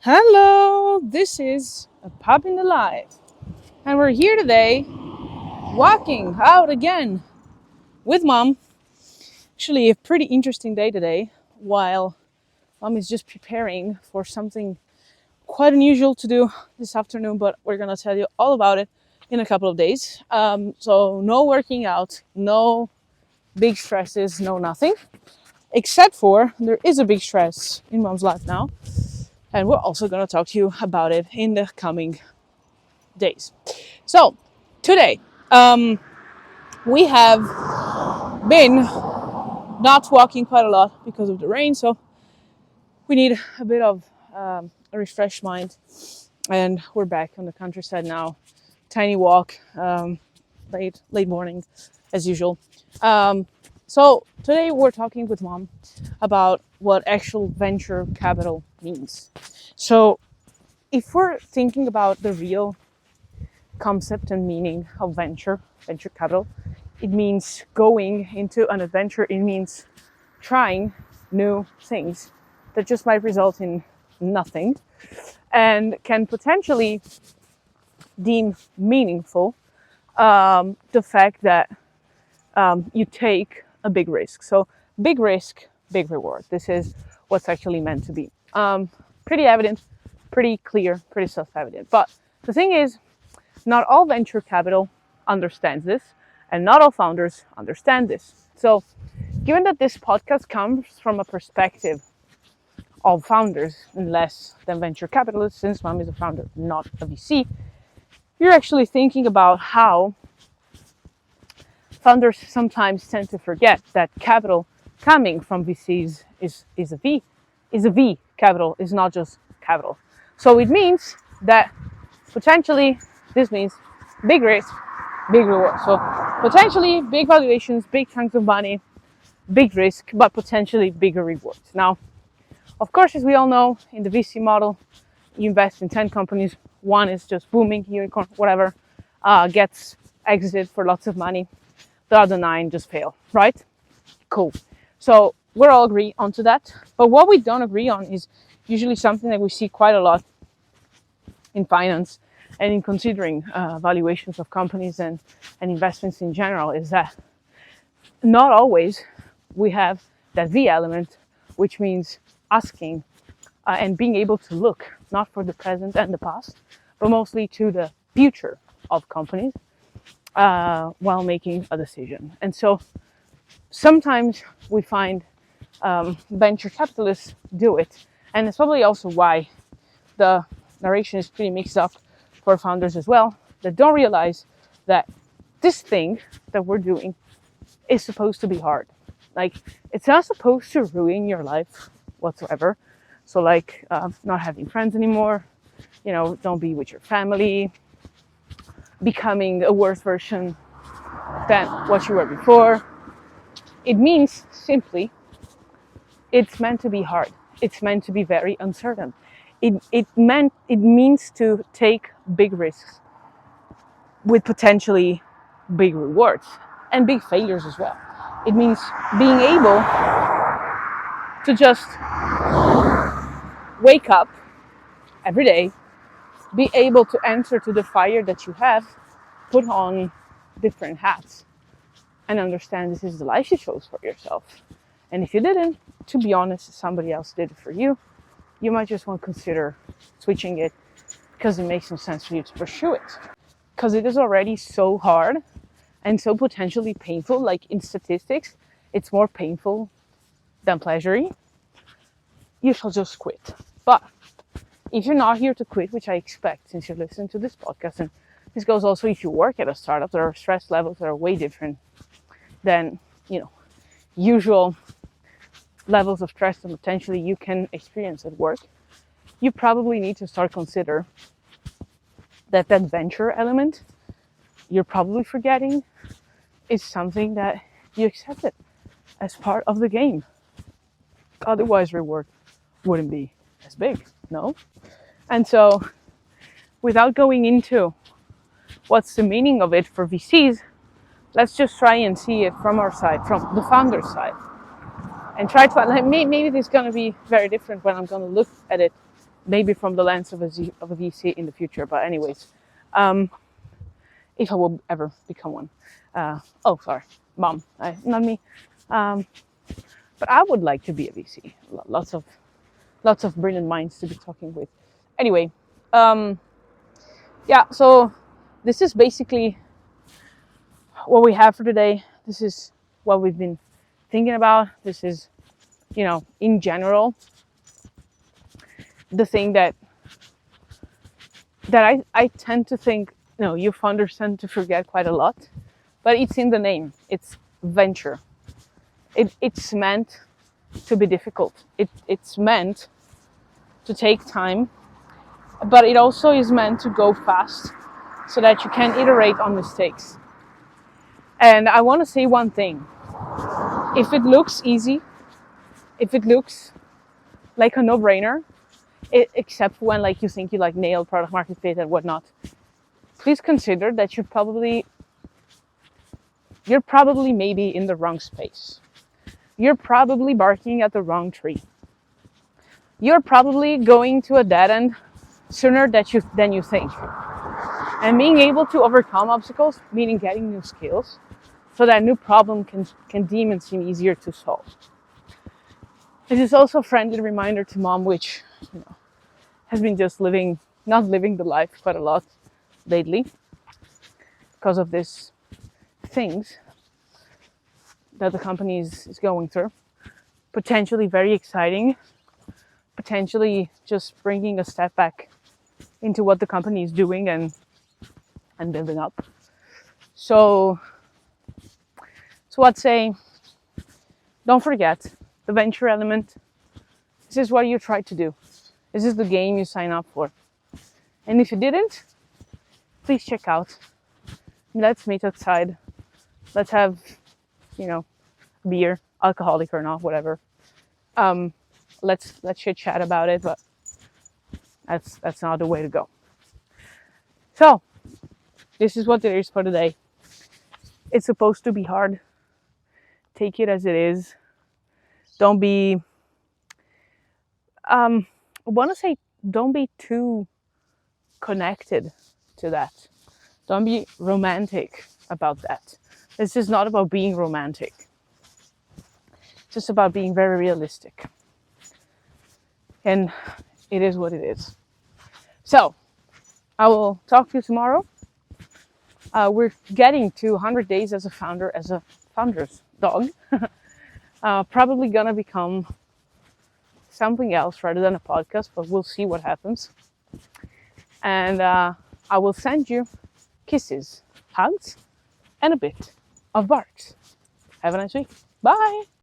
Hello, this is a Pup in the Life, and we're here today walking out again with Mom. Actually, a pretty interesting day today, while Mom is just preparing for something quite unusual to do this afternoon, but we're gonna tell you all about it in a couple of days. So, no working out, no big stresses, no nothing, except for there is a big stress in Mom's life now, and we're also gonna talk to you about it in the coming days. So today we have been not walking quite a lot because of the rain, so we need a bit of a refreshed mind, and we're back on the countryside now. Tiny walk, late morning as usual. So today we're talking with Mom about what actual venture capital means. So if we're thinking about the real concept and meaning of venture capital, it means going into an adventure. It means trying new things that just might result in nothing and can potentially deem meaningful the fact that you take a big risk. So big risk, big reward. This is what's actually meant to be. Pretty evident, pretty clear, pretty self-evident. But the thing is, not all venture capital understands this, and not all founders understand this. So, given that this podcast comes from a perspective of founders and less than venture capitalists, since Mom is a founder, not a VC, you're actually thinking about how founders sometimes tend to forget that capital coming from VCs is a V. Capital is not just capital. So it means that potentially this means big risk, big reward. So potentially big valuations, big chunks of money, big risk, but potentially bigger rewards. Now, of course, as we all know, in the VC model, you invest in 10 companies. One is just booming, unicorn, whatever, gets exited for lots of money. The other 9 just fail, right? Cool. So we're all agree onto that. But what we don't agree on is usually something that we see quite a lot in finance and in considering valuations of companies and investments in general, is that not always we have that V element, which means asking and being able to look not for the present and the past, but mostly to the future of companies while making a decision. And so sometimes we find venture capitalists do it, and it's probably also why the narration is pretty mixed up for founders as well, that don't realize that this thing that we're doing is supposed to be hard. Like, it's not supposed to ruin your life whatsoever. So like not having friends anymore, don't be with your family, becoming a worse version than what you were before. It means simply it's meant to be hard. It's meant to be very uncertain. It means to take big risks with potentially big rewards and big failures as well. It means being able to just wake up every day, be able to answer to the fire that you have, put on different hats, and understand this is the life you chose for yourself. And if you didn't, to be honest, somebody else did it for you. You might just want to consider switching it because it makes no sense for you to pursue it. Because it is already so hard and so potentially painful. Like in statistics, it's more painful than pleasuring. You shall just quit. But if you're not here to quit, which I expect since you're listening to this podcast, and this goes also if you work at a startup, there are stress levels that are way different than, usual levels of stress that potentially you can experience at work. You probably need to start consider that venture element you're probably forgetting is something that you accepted as part of the game. Otherwise, reward wouldn't be as big, no? And so, without going into what's the meaning of it for VCs, let's just try and see it from our side, from the founder's side. And try to, maybe this is going to be very different when I'm going to look at it maybe from the lens of a VC in the future. But anyways, if I will ever become one. Oh, sorry, mom, not me. But I would like to be a VC. Lots of brilliant minds to be talking with. Anyway, yeah. So this is basically what we have for today. This is what we've been thinking about. This is, in general, the thing that I tend to think, you founders tend to forget quite a lot, but it's in the name. It's venture. It's meant to be difficult. It's meant to take time, but it also is meant to go fast so that you can iterate on mistakes. And I want to say one thing. If it looks easy, if it looks like a no-brainer, except when you think you nailed product market fit and whatnot, please consider that you're probably maybe in the wrong space. You're probably barking at the wrong tree. You're probably going to a dead end sooner than you think. And being able to overcome obstacles, meaning getting new skills, so that a new problem can deem and seem easier to solve. This is also a friendly reminder to mom, which has been just not living the life quite a lot lately because of these things that the company is going through. Potentially very exciting, potentially just bringing a step back into what the company is doing and building up. So I'd say, don't forget the venture element. This is what you try to do. This is the game you sign up for. And if you didn't, please check out. Let's meet outside. Let's have, beer, alcoholic or not, whatever. Let's chit chat about it, but that's not the way to go. So this is what there is for today. It's supposed to be hard. Take it as it is. Don't be, I want to say, don't be too connected to that. Don't be romantic about that. This is not about being romantic. It's just about being very realistic. And it is what it is. So I will talk to you tomorrow. We're getting to 100 days as a founder's dog. Probably gonna become something else rather than a podcast, but we'll see what happens. And I will send you kisses, hugs, and a bit of barks. Have a nice week. Bye.